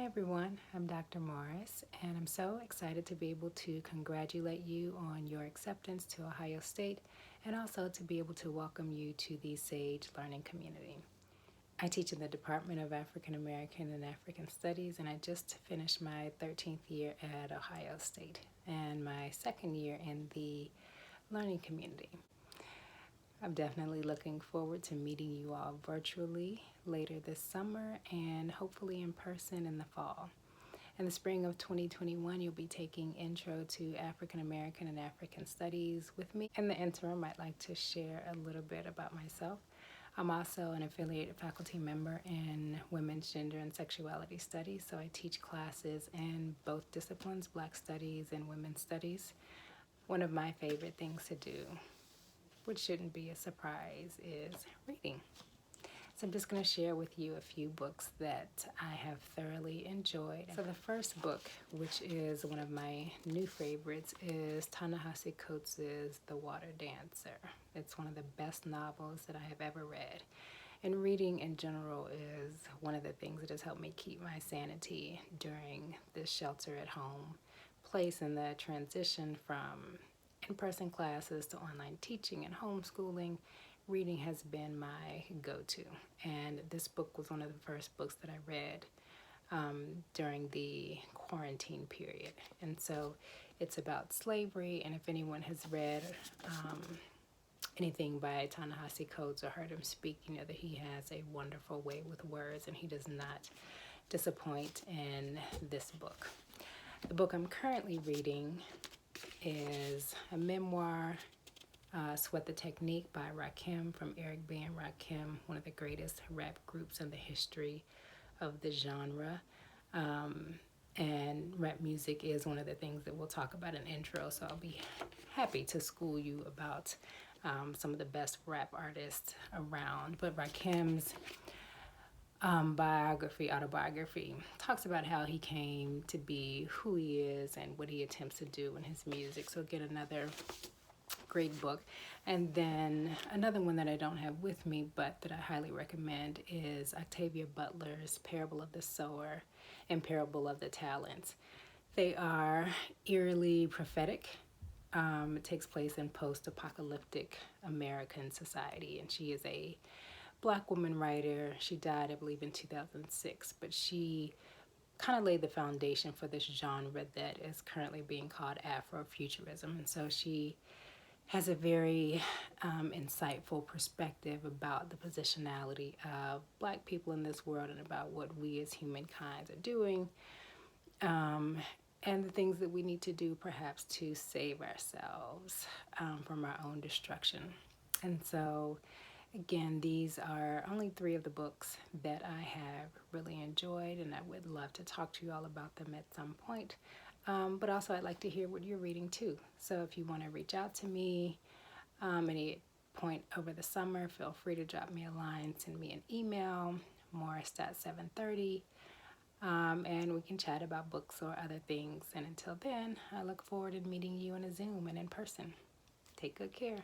everyone, I'm Dr. Morris, and I'm so excited to be able to congratulate you on your acceptance to Ohio State and also to be able to welcome you to the SAGE Learning Community. I teach in the Department of African American and African Studies, and I just finished my 13th year at Ohio State and my second year in the learning community. I'm definitely looking forward to meeting you all virtually later this summer and hopefully in person in the fall. In the spring of 2021, you'll be taking Intro to African American and African Studies with me. In the interim, I'd like to share a little bit about myself. I'm also an affiliated faculty member in Women's Gender and Sexuality Studies, so I teach classes in both disciplines, Black Studies and Women's Studies. One of my favorite things to do, which shouldn't be a surprise, is reading. So I'm just going to share with you a few books that I have thoroughly enjoyed. So the first book, which is one of my new favorites, is Ta-Nehisi Coates' The Water Dancer. It's one of the best novels that I have ever read. And reading in general is one of the things that has helped me keep my sanity during this shelter at home place and the transition from in-person classes to online teaching and homeschooling. Reading has been my go-to, and this book was one of the first books that I read during the quarantine period. And so it's about slavery, and if anyone has read anything by Ta-Nehisi Coates or heard him speak, you know that he has a wonderful way with words, and he does not disappoint in this book. The book I'm currently reading is a memoir, Sweat the Technique by Rakim, from Eric B. and Rakim, one of the greatest rap groups in the history of the genre. And rap music is one of the things that we'll talk about in intro, so I'll be happy to school you about some of the best rap artists around. But Rakim's autobiography, talks about how he came to be who he is and what he attempts to do in his music. So again, another great book. And then another one that I don't have with me, but that I highly recommend, is Octavia Butler's Parable of the Sower and Parable of the Talents. They are eerily prophetic. It takes place in post-apocalyptic American society, and she is a Black woman writer. She died, I believe, in 2006, but she kind of laid the foundation for this genre that is currently being called Afrofuturism. And so she has a very insightful perspective about the positionality of Black people in this world and about what we as humankind are doing, and the things that we need to do perhaps to save ourselves from our own destruction. And so again, these are only 3 of the books that I have really enjoyed, and I would love to talk to you all about them at some point. But also I'd like to hear what you're reading too. So if you want to reach out to me any point over the summer, feel free to drop me a line, send me an email, morris.730, and we can chat about books or other things. And until then, I look forward to meeting you in a Zoom and in person. Take good care.